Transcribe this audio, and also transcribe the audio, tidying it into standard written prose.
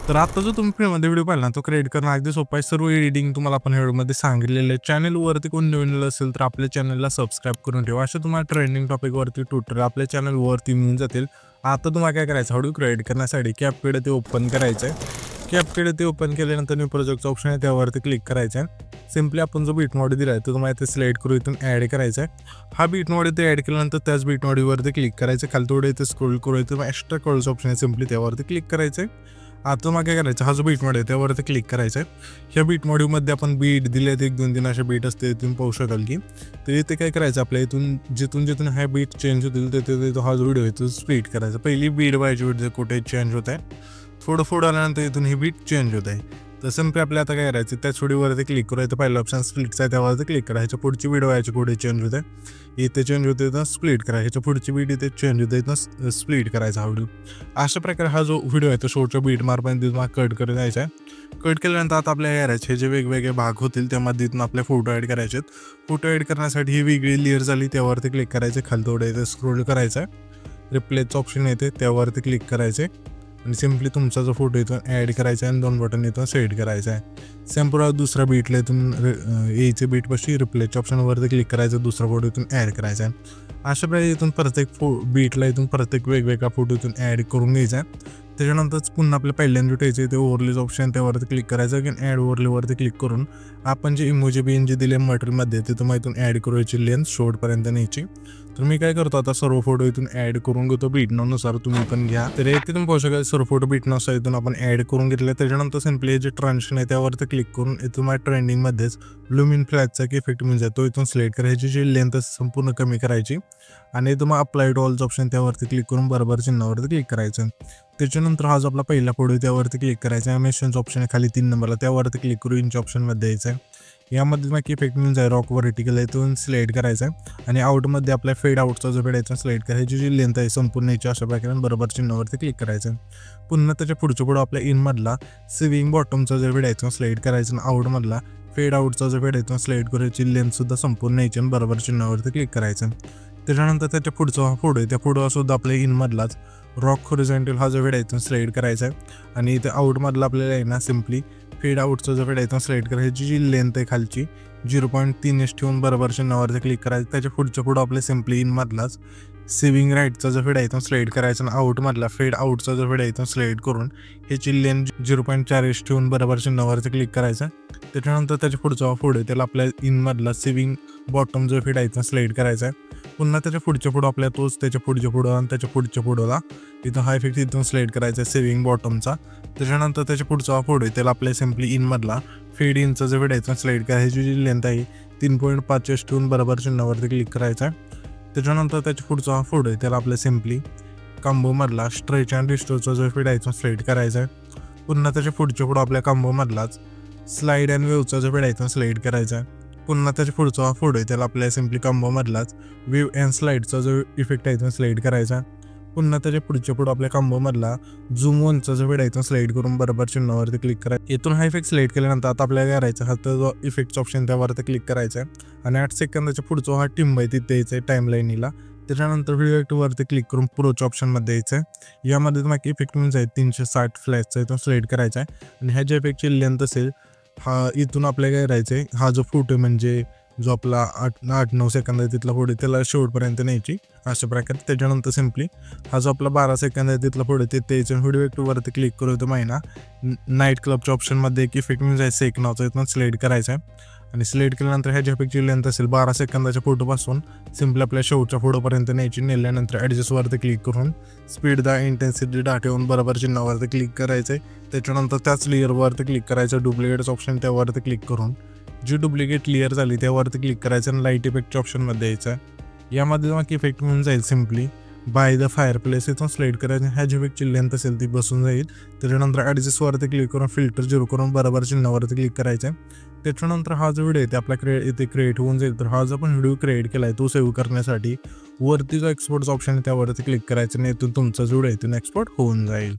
तर आता जो तुम्ही फ्रीमध्ये व्हिडिओ पाहिला तो क्रिएट करणं अगदी सोपं आहे। सर्व एडिटिंग तुम्हाला आपण व्हिडिओमध्ये सांगितलेलं आहे। चॅनलवरती कोण नवीन असेल तर आपल्या चॅनलला सबस्क्राईब करून ठेवा। अशा तुम्हाला ट्रेंडिंग टॉपिकवरती ट्युटोरियल आपल्या चॅनलवरती मिळून जातील। आता तुम्हाला काय करायचं, व्हिडिओ क्रिएट करण्यासाठी कॅपकड ते ओपन करायचं आहे। कॅपकड ते ओपन केल्यानंतर न्यू प्रोजेक्टचा ऑप्शन आहे त्यावरती क्लिक करायचं आहे। सिंपली आपण जो बीट मॉड दिला आहे तो तुम्हाला इथे सिलेक्ट करू, इथून ॲड करायचा आहे। हा बीट मॉड इथे ॲड केल्यानंतर त्याच बीट मॉडवरती क्लिक करायचं, खाली थोडं इथे स्क्रोल करू, इथं एक्स्ट्रा कॉलचा ऑप्शन आहे, सिंपली त्यावरती क्लिक करायचं आहे। आता मग काय करायचं, हा जो बीट मॉड आहे त्यावरती क्लिक करायचं आहे। ह्या बीट मॉडमध्ये आपण बीट दिले आहेत, 1-2-3 असे बीट असते, तुम्ही पाहू शकाल की। तर इथे काय करायचं, आपल्या इथून जिथून हा बीट चेंज होतील तिथे हा जो व्हिडिओ आहे तो स्प्लिट करायचा। पहिली बीट व्हायची बीट कुठे चेंज होत आहे, थोडं आल्यानंतर इथून ही बीट चेंज होत आहे। तर सिंपली आपल्याला आता काय करायचं, त्याच व्हिडिओवरती क्लिक करायचं, पहिला ऑप्शन स्प्लिटचा आहे त्यावरती क्लिक करायचं। पुढची व्हिडिओ व्हायची कुठे चेंज होते, इथे चेंज होते तर स्प्लिट करायचं, पुढची बीट इथे चेंज होते तर स्प्लिट करायचा हा व्हिडिओ। अशा प्रकारे हा जो व्हिडिओ आहे तो शेवटच्या बीट मार्फत तुम्हाला कट करत जायचा आहे। कट केल्यानंतर आता आपल्याला करायचे हे जे वेगवेगळे भाग होतील त्यामध्ये इथून आपले फोटो ॲड करायचे आहेत। फोटो ॲड करण्यासाठी ही वेगळी लेअर झाली त्यावरती क्लिक करायचे, खाली थोडं इथे स्क्रोल करायचं आहे, रिप्लेसचं ऑप्शन येते त्यावरती क्लिक करायचे आणि सिंपली तुमचा जो फोटो इथून ॲड करायचा आहे आणि 2 बटन इथून सेट करायचा आहे। सेम दुसरा बीटला इथून एचे बीटपाशी रिप्लेसच्या ऑप्शनवरती क्लिक करायचं, दुसरा फोटो इथून ॲड करायचा आहे। अशा प्रकारे इथून प्रत्येक बीटला इथून प्रत्येक वेगवेगळा फोटो इथून ॲड करून घ्यायचा आहे। त्याच्यानंतर पुन्हा आपल्या पहिल्यांदा ठेवायचे ते ओव्हरलेज ऑप्शन त्यावरती क्लिक करायचं की ॲड ओव्हरलेवरती क्लिक करून आपण जे इमोजी बिन जे दिले मटेरियलमध्ये तिथं मग इथून ॲड करायची लेन्थ शेवटपर्यंत न्यायची। तर मी काय करतो, आता सर्व फोटो इथून ॲड करून घेतो बीटनुसार, तुम्ही पण घ्या। तर इथे तुम्ही पाहू शकाल सर्व फोटो बीटनुसार इथून आपण ॲड करून घेतले। त्याच्यानंतर सिंपली जे ट्रान्झिशन आहे त्यावरती क्लिक करून इथून माझ्या ट्रेंडिंगमध्येच ब्लूमिन फ्लॅगचा की इफेक्ट म्हणजे तो इथून सिलेक्ट करायची, जी लेंथ संपूर्ण कमी करायची आणि इथून मग अप्लाय टू ऑलचं ऑप्शन त्यावरती क्लिक करून बरोबर चिन्हावरती क्लिक करायचं। त्याच्यानंतर हा जो आपला पहिला फोटो त्यावरती क्लिक करायचा आहे, मेन्शनचं ऑप्शन आहे खाली 3 नंबरला त्यावरती क्लिक करून इंच ऑप्शनमध्ये द्यायचं आहे। यामध्ये मग इफेक्ट म्हणजे आहे रॉक व्हर्टिकल आहे तो सिलेक्ट करायचा आहे आणि आउटमध्ये आपल्या फेड आउटचा जो फेड सिलेक्ट करायची, जी लेंथ आहे संपूर्ण याची अशा प्रकारे बरोबर चिन्हावरती क्लिक करायचं आहे। पुन्हा त्याच्या पुढं आपल्या इनमधला सिविंग बॉटमचा जो फेड आहे सिलेक्ट करायचं आणि आउटमधला फेड आउटचा जो फेड आहे सिलेक्ट करायची, लेंथसुद्धा संपूर्ण याची आणि बरोबर चिन्हावरती क्लिक करायचं। त्याच्यानंतर त्याच्या पुढचा हा फोटो आहे त्या फोटोसुद्धा आपल्या इनमधलाच रॉक हॉरिझॉन्टल हा जो फेड आहे सिलेक्ट करायचा आहे आणि इथे आउटमधला आपल्याला आहे ना सिंपली फेड आउटचा जो फेड आहे सिलेक्ट करायची, जी लेंथ आहे खालची 0.3 ठेवून बरोबर चिन्हावरती क्लिक करायचं। त्याच्या पुढं आपल्या सिंपली इनमधलाच सेविंग राईटचा जो फेड आहे सिलेक्ट करायचा आणि आउटमधला फेड आउटचा जो फेड आहे सिलेक्ट करून ह्याची लेंथ 0.4 ठेवून बरोबर चिन्हावरती क्लिक करायचं। त्याच्यानंतर त्याच्या पुढचा फोटो आहे त्याला आपल्या इनमधला सेविंग बॉटम जो फेड आहे सिलेक्ट करायचा आहे। पुन्हा त्याच्या पुढं आपल्या तोच त्याच्या पुढं आणि त्याच्या पुढला इथं हा इफेक्ट इथून सिलेक्ट करायचा आहे सेविंग बॉटमचा। त्याच्यानंतर त्याच्या पुढचा फोटो आहे त्याला आपल्या सिंपली इनमधला फेड इनचा जो फेड आहे सिलेक्ट करायची, जी लेंथ आहे 3.5 ठेवून बरोबर चिन्हावरती क्लिक करायचा आहे। त्याच्यानंतर त्याच्या पुढचा हा फोटो आहे त्याला आपल्या सिंपली कॉम्बोमधला स्ट्रेच अँड रिस्टोरचा जो फेड आहे सिलेक्ट करायचा आहे। पुन्हा त्याच्या पुढं आपल्या कॉम्बोमधलाच स्लाइड अँड वेव्हचा जो फेड आहे सिलेक्ट करायचा आहे। पुन्हा त्याच्या पुढचा हा फोटो आहे त्याला आपल्या सिंपली कॉम्बोमधलाच वेव्ह अँड स्लाइडचा जो इफेक्ट आहे सिलेक्ट करायचा। पुन्हा त्याच्या पुढं आपल्या कॉम्बोमधला झूम वनचा जो फेड आहे सिलेक्ट करून बरोबर चिन्हावरती क्लिक करायचं। इथून हा इफेक्ट सिलेक्ट केल्यानंतर आता आपल्याला करायचं हा जो इफेक्टचा ऑप्शन त्यावरती क्लिक करायचा आहे आणि 8 सेकंदाच्या पुढचा हा टिंब आहे तिथे द्यायचं आहे टाईमलाईनीला। त्याच्यानंतर व्हिडिओ ॲक्टवरती क्लिक करून प्रोच्या ऑप्शनमध्ये द्यायचं आहे। यामध्ये तुम्हाला इफेक्ट म्हणजे 360 फ्लॅशचा इथून सिलेक्ट करायचा आहे आणि ह्या ज्या इफेक्टची लेंथ असेल हा इथून आपल्याला काय करायचं आहे, हा जो फोटो म्हणजे जो आपला 8-9 सेकंद आहे तिथला फोटो त्याला शेवटपर्यंत न्यायची अशा प्रकारे। त्याच्यानंतर सिंपली हा जो आपला 12 सेकंद आहे तिथला फोटो ते द्यायचं, व्हिडिओ ॲक्टवरती क्लिक करू तो महिना नाईट क्लबच्या ऑप्शनमध्ये एक इफेक्ट म्हणजे सेक नावचा इथून सिलेक्ट करायचा आहे आणि सिलेक्ट केल्यानंतर ह्या इफेक्टची लेंथ असेल 12 सेकंदाच्या फोटोपासून सिंपली आपल्या शेवटच्या फोटोपर्यंत न्यायची। नेल्यानंतर ॲडजस्टवरती क्लिक करून स्पीड द इंटेन्सिटी दाखवून बरोबर चिन्हावरती क्लिक करायचं आहे। त्याच्यानंतर त्याच लेअरवरती क्लिक करायचं, डुप्लिकेटचं ऑप्शन त्यावरती क्लिक करून जी डुप्लिकेट लेअर झाली त्यावरती क्लिक करायचं आणि लाईट इफेक्टच्या ऑप्शनमध्ये द्यायचं आहे। यामध्ये मग इफेक्ट म्हणून जाईल simply by the fire place इथून सिलेक्ट करायचं, ह्या जी इफेक्टची लेंथ असेल ती बसून जाईल। त्याच्यानंतर ॲडजस्टवरती क्लिक करून फिल्टर 0 करून बरोबर चिन्हावरती क्लिक करायचं आहे। त्याच्यानंतर हा जो व्हिडिओ आहे ते आपल्या इथे क्रिएट होऊन जाईल। तर हा जो आपण व्हिडिओ क्रिएट केला आहे तो सेव्ह करण्यासाठी वरती जो एक्सपोर्टचा ऑप्शन आहे त्यावरती क्लिक करायचं आणि इथून तुमचा जो व्हिडिओ आहे तो एक्सपोर्ट होऊन जाईल।